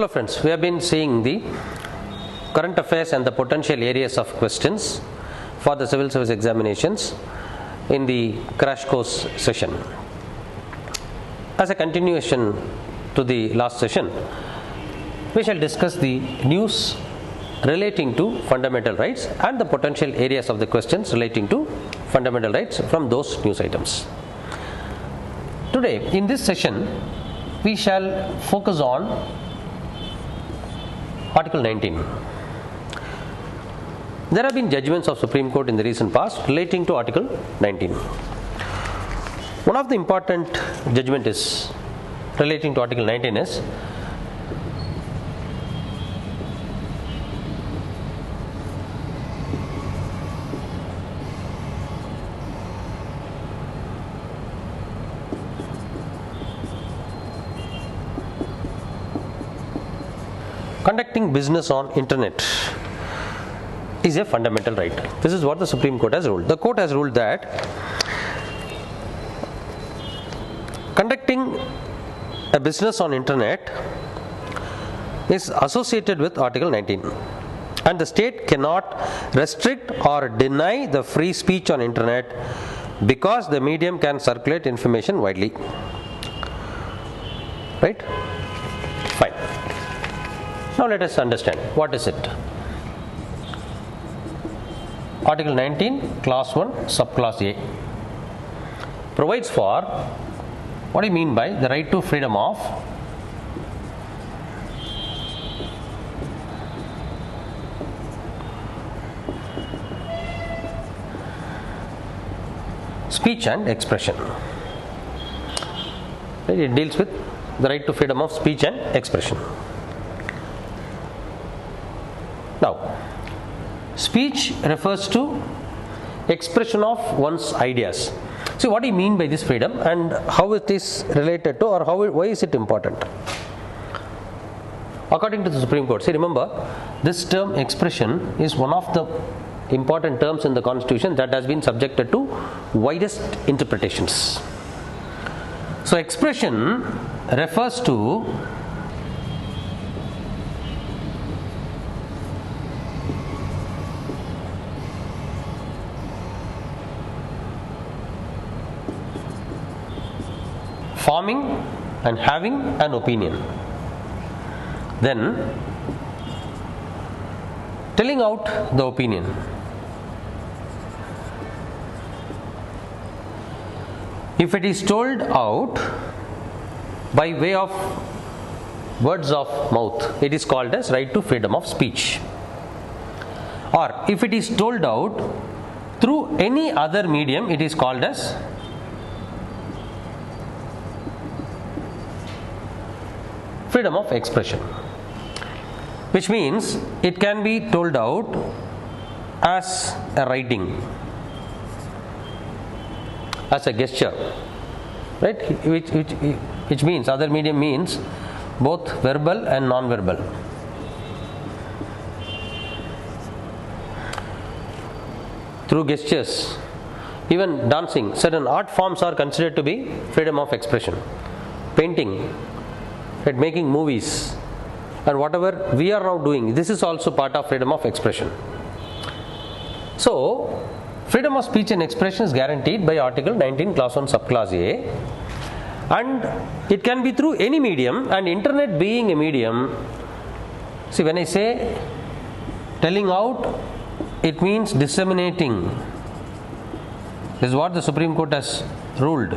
Hello friends, we have been seeing the current affairs and the potential areas of questions for the civil service examinations in the crash course session. As a continuation to the last session, we shall discuss the news relating to fundamental rights and the potential areas of the questions relating to fundamental rights from those news items. Today, in this session, we shall focus on Article 19. There have been judgments of Supreme Court in the recent past relating to Article 19. One of the important judgment is relating to Article 19 is conducting business on internet is a fundamental right. This is what the Supreme Court has ruled. The court has ruled that conducting a business on internet is associated with Article 19, and the state cannot restrict or deny the free speech on internet because the medium can circulate information widely. Right? Fine. Now let us understand what is it. Article 19, Clause 1, Subclause A provides for, what do you mean by the right to freedom of speech and expression. It deals with the right to freedom of speech and expression. Now, speech refers to expression of one's ideas. See, what do you mean by this freedom and how it is related to, or why is it important? According to the Supreme Court, see, remember, this term expression is one of the important terms in the Constitution that has been subjected to widest interpretations. So, expression refers to forming and having an opinion, then telling out the opinion. If it is told out by way of words of mouth, it is called as right to freedom of speech. Or if it is told out through any other medium, it is called as freedom of expression, which means it can be told out as a writing, as a gesture, right? Which means, other medium means both verbal and non-verbal. Through gestures, even dancing, certain art forms are considered to be freedom of expression. Painting, right, making movies, and whatever we are now doing, this is also part of freedom of expression. So, freedom of speech and expression is guaranteed by Article 19, Clause 1, Subclause A, and it can be through any medium, and internet being a medium. See, when I say telling out, it means disseminating. This is what the Supreme Court has ruled.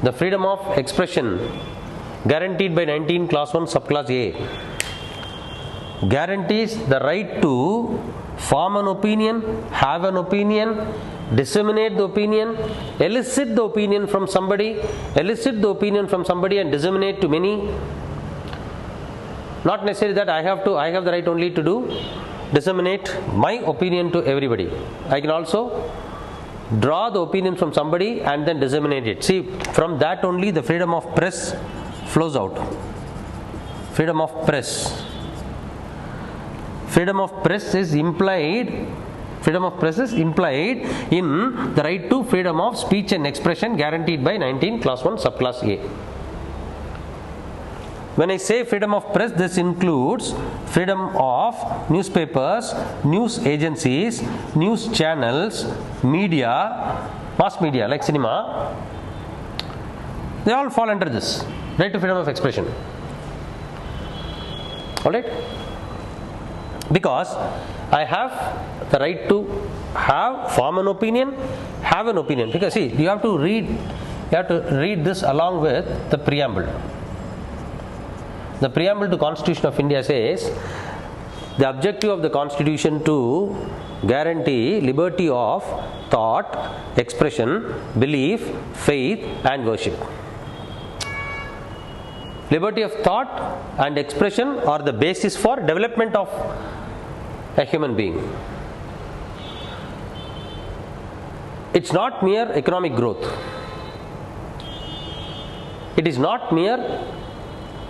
The freedom of expression guaranteed by 19 Clause 1 Subclause A guarantees the right to form an opinion, have an opinion, disseminate the opinion, elicit the opinion from somebody and disseminate to many. Not necessarily that I have the right only to disseminate my opinion to everybody. I can also draw the opinion from somebody and then disseminate it. See, from that only the freedom of press flows out. Freedom of press. Freedom of press is implied in the right to freedom of speech and expression guaranteed by 19 Clause 1 Subclause A. When I say freedom of press, this includes freedom of newspapers, news agencies, news channels, media, mass media like cinema. They all fall under this right to freedom of expression. Alright? Because I have the right to form an opinion, have an opinion. Because see, you have to read this along with the preamble. The preamble to Constitution of India says the objective of the Constitution to guarantee liberty of thought, expression, belief, faith and worship. Liberty of thought and expression are the basis for development of a human being. It's not mere economic growth. It is not mere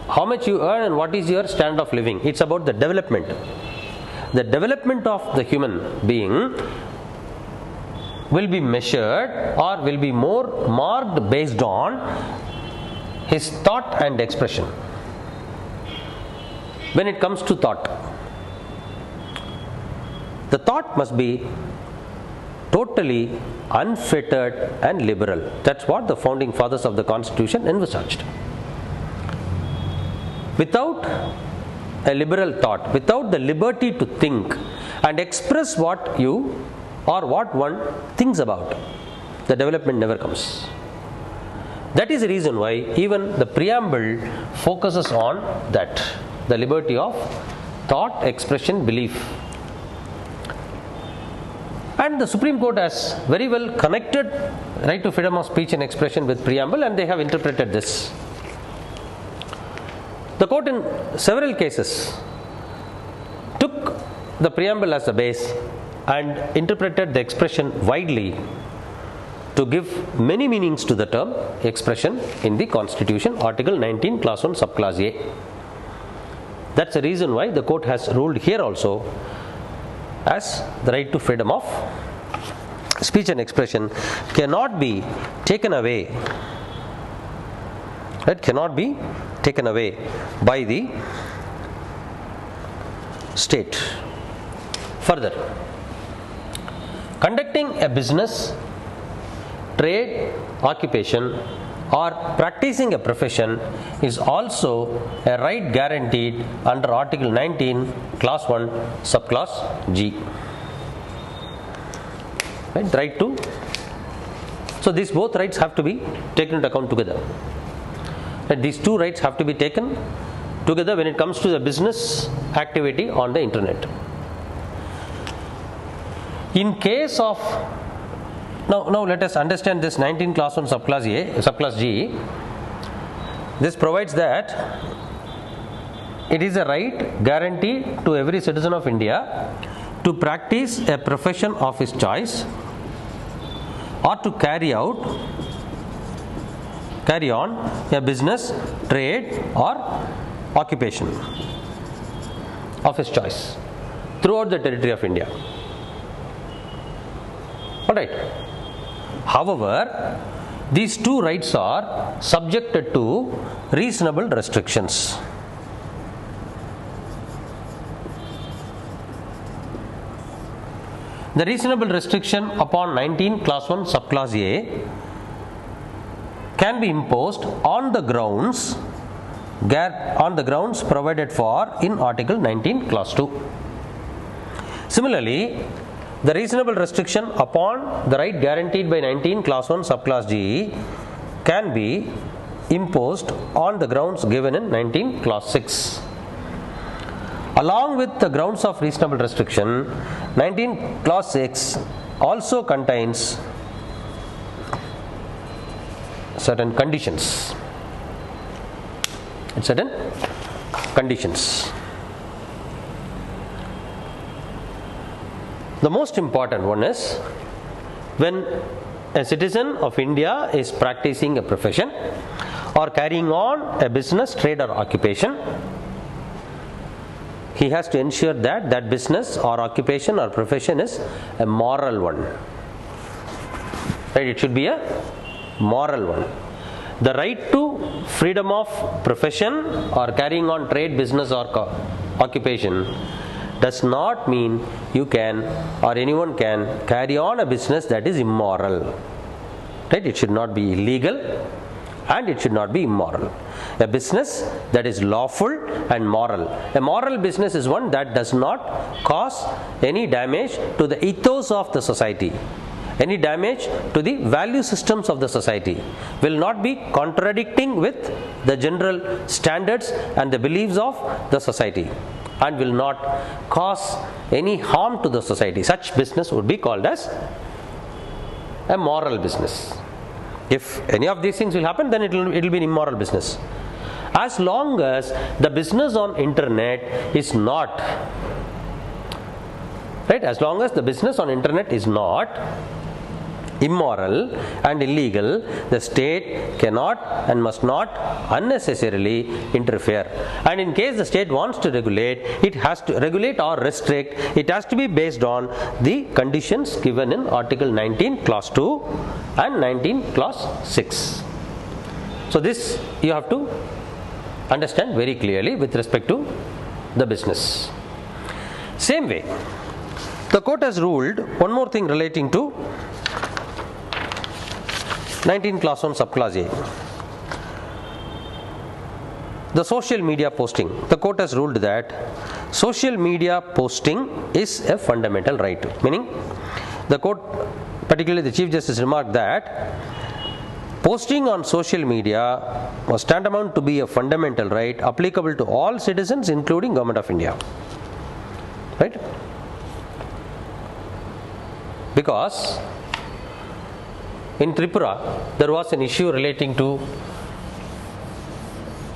how much you earn and what is your standard of living. It's about the development. The development of the human being will be measured or will be more marked based on his thought and expression. When it comes to thought, the thought must be totally unfettered and liberal. That's what the founding fathers of the Constitution envisaged. Without a liberal thought, without the liberty to think and express what you or what one thinks about, the development never comes. That is the reason why even the preamble focuses on that, the liberty of thought, expression, belief. And the Supreme Court has very well connected right to freedom of speech and expression with preamble, and they have interpreted this. The court in several cases took the preamble as a base and interpreted the expression widely to give many meanings to the term expression in the Constitution, Article 19, Clause 1, Subclause A. That's the reason why the court has ruled here also as the right to freedom of speech and expression cannot be taken away. It cannot be taken away by the state. Further, conducting a business, trade, occupation or practicing a profession is also a right guaranteed under Article 19, Clause 1, Subclause G. Right to. So these both rights have to be taken into account together. These two rights have to be taken together when it comes to the business activity on the internet. In case of now let us understand this 19 Clause 1 Subclause G. This provides that it is a right guaranteed to every citizen of India to practice a profession of his choice or to carry on a business, trade or occupation of his choice throughout the territory of India. Alright. However, these two rights are subjected to reasonable restrictions. The reasonable restriction upon 19 Clause 1 Subclause A can be imposed on the grounds provided for in Article 19 Clause 2. Similarly, the reasonable restriction upon the right guaranteed by 19 Clause 1 Subclause G can be imposed on the grounds given in 19 Clause 6. Along with the grounds of reasonable restriction, 19 Clause 6 also contains certain conditions. The most important one is when a citizen of India is practicing a profession or carrying on a business, trade or occupation, he has to ensure that that business or occupation or profession is a moral one. Right? It should be a moral one. the right to freedom of profession or carrying on trade, business or occupation does not mean you can or anyone can carry on a business that is immoral. Right? It should not be illegal and it should not be immoral. A business that is lawful and moral. A moral business is one that does not cause any damage to the ethos of the society, any damage to the value systems of the society, will not be contradicting with the general standards and the beliefs of the society, and will not cause any harm to the society. Such business would be called as a moral business. If any of these things will happen, then it will be an immoral business. As long as the business on internet is not, right, as long as the business on internet is not immoral and illegal, the state cannot and must not unnecessarily interfere. And in case the state wants to regulate, it has to regulate or restrict, it has to be based on the conditions given in Article 19 Clause 2 and 19 Clause 6. So this you have to understand very clearly with respect to the business. Same way, the court has ruled one more thing relating to 19 Clause 1 subclause A. The social media posting. The court has ruled that social media posting is a fundamental right. Meaning, the court, particularly the Chief Justice, remarked that posting on social media was tantamount to be a fundamental right applicable to all citizens, including Government of India. Right? Because in Tripura, there was an issue relating to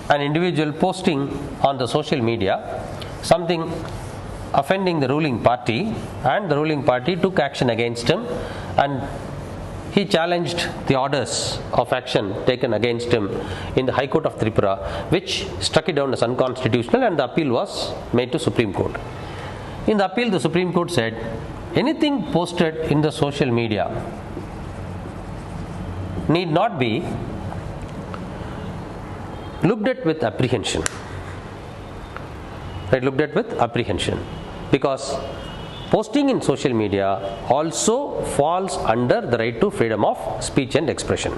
an individual posting on the social media something offending the ruling party, and the ruling party took action against him, and he challenged the orders of action taken against him in the High Court of Tripura, which struck it down as unconstitutional, and the appeal was made to Supreme Court. In the appeal, the Supreme Court said anything posted in the social media need not be looked at with apprehension. Right, looked at with apprehension, because posting in social media also falls under the right to freedom of speech and expression.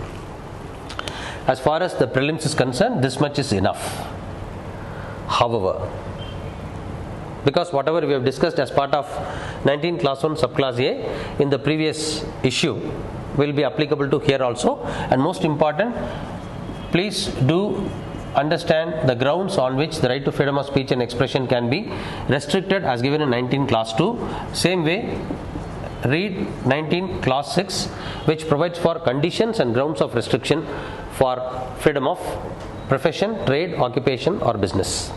As far as the prelims is concerned, this much is enough. However, because whatever we have discussed as part of 19 Clause 1 subclause A in the previous issue will be applicable to here also, and most important, please do understand the grounds on which the right to freedom of speech and expression can be restricted as given in 19 Clause 2. Same way, read 19 Clause 6, which provides for conditions and grounds of restriction for freedom of profession, trade, occupation or business.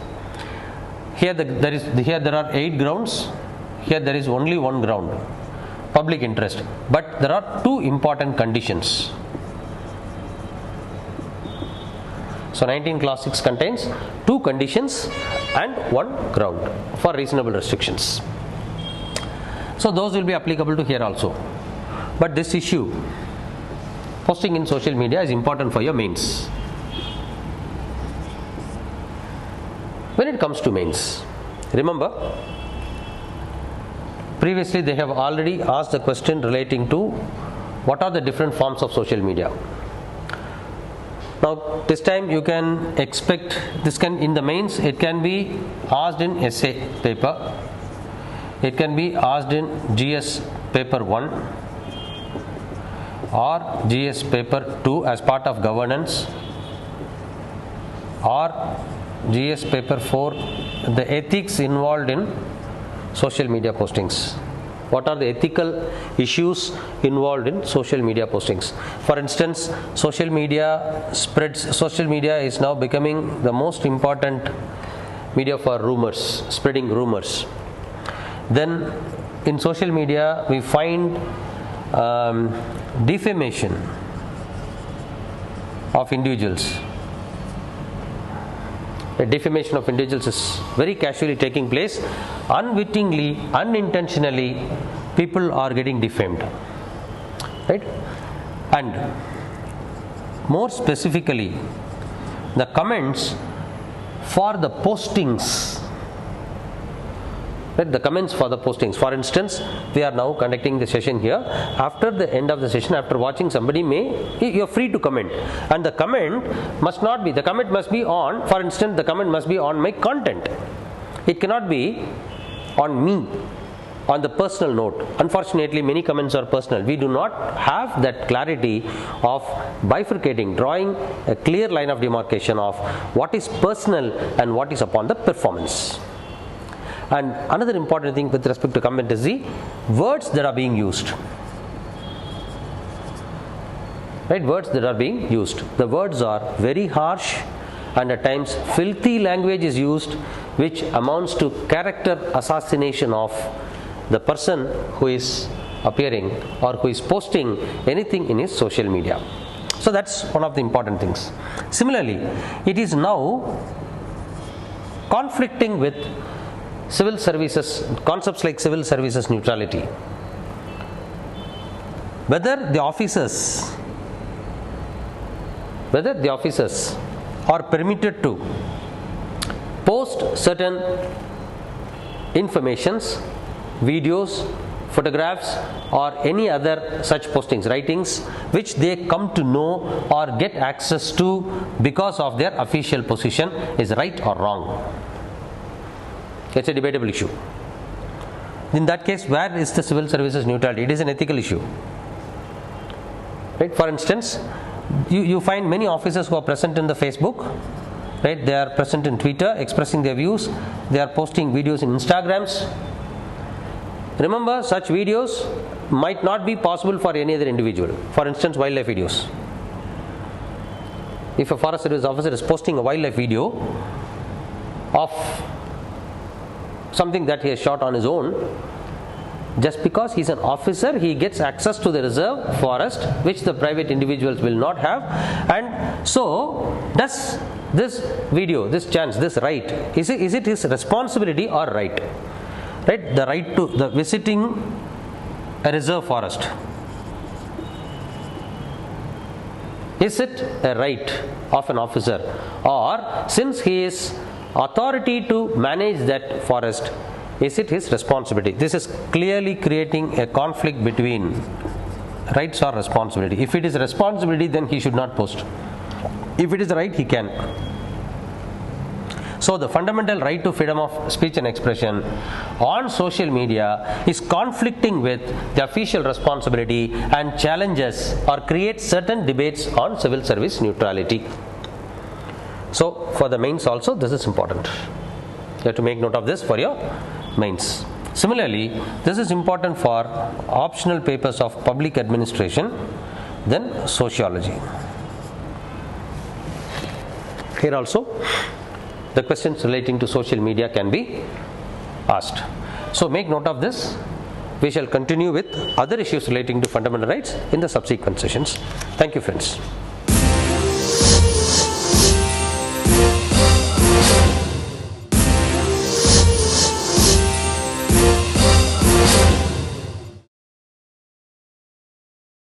Here there are 8 grounds, here there is only one ground, public interest, but there are 2 important conditions. So 19 Clause 6 contains 2 conditions and 1 ground for reasonable restrictions. So those will be applicable to here also. But this issue, posting in social media, is important for your mains. When it comes to mains, remember, previously they have already asked the question relating to what are the different forms of social media. Now this time you can expect this can in the mains, it can be asked in essay paper, it can be asked in GS paper 1 or GS paper 2 as part of governance, or GS paper 4, the ethics involved in social media postings. What are the ethical issues involved in social media postings? For instance, social media is now becoming the most important media for rumors, spreading rumors. Then in social media we find defamation of individuals. The defamation of individuals is very casually taking place. Unwittingly, unintentionally, people are getting defamed. Right? And more specifically the comments for the postings. Right, the comments for the postings. For instance, we are now conducting the session here. After the end of the session, after watching, somebody you are free to comment, and the comment must be on, for instance, the comment must be on my content. It cannot be on me, on the personal note. Unfortunately, many comments are personal. We do not have that clarity of bifurcating, drawing a clear line of demarcation of what is personal and what is upon the performance. And another important thing with respect to comment is the words that are being used. Right, words that are being used. The words are very harsh, and at times filthy language is used, which amounts to character assassination of the person who is appearing or who is posting anything in his social media. So that's one of the important things. Similarly, it is now conflicting with civil services, concepts like civil services neutrality. Whether the officers are permitted to post certain informations, videos, photographs, or any other such postings, writings, which they come to know or get access to because of their official position, is right or wrong. It's a debatable issue. In that case, where is the civil services neutrality? It is an ethical issue. Right? For instance, you find many officers who are present in the Facebook. Right? They are present in Twitter, expressing their views. They are posting videos in Instagrams. Remember, such videos might not be possible for any other individual. For instance, wildlife videos. If a Forest Service officer is posting a wildlife video of something that he has shot on his own, just because he is an officer, he gets access to the reserve forest, which the private individuals will not have. And so, does this video, this chance, this right, is it his responsibility or right? Right, the right to the visiting a reserve forest, is it a right of an officer, or since he is authority to manage that forest, is it his responsibility? This is clearly creating a conflict between rights or responsibility. If it is responsibility, then he should not post. If it is right, he can. So the fundamental right to freedom of speech and expression on social media is conflicting with the official responsibility and challenges or creates certain debates on civil service neutrality. So for the mains also, this is important. You have to make note of this for your mains. Similarly, this is important for optional papers of public administration, then sociology. Here also, the questions relating to social media can be asked. So make note of this. We shall continue with other issues relating to fundamental rights in the subsequent sessions. Thank you, friends.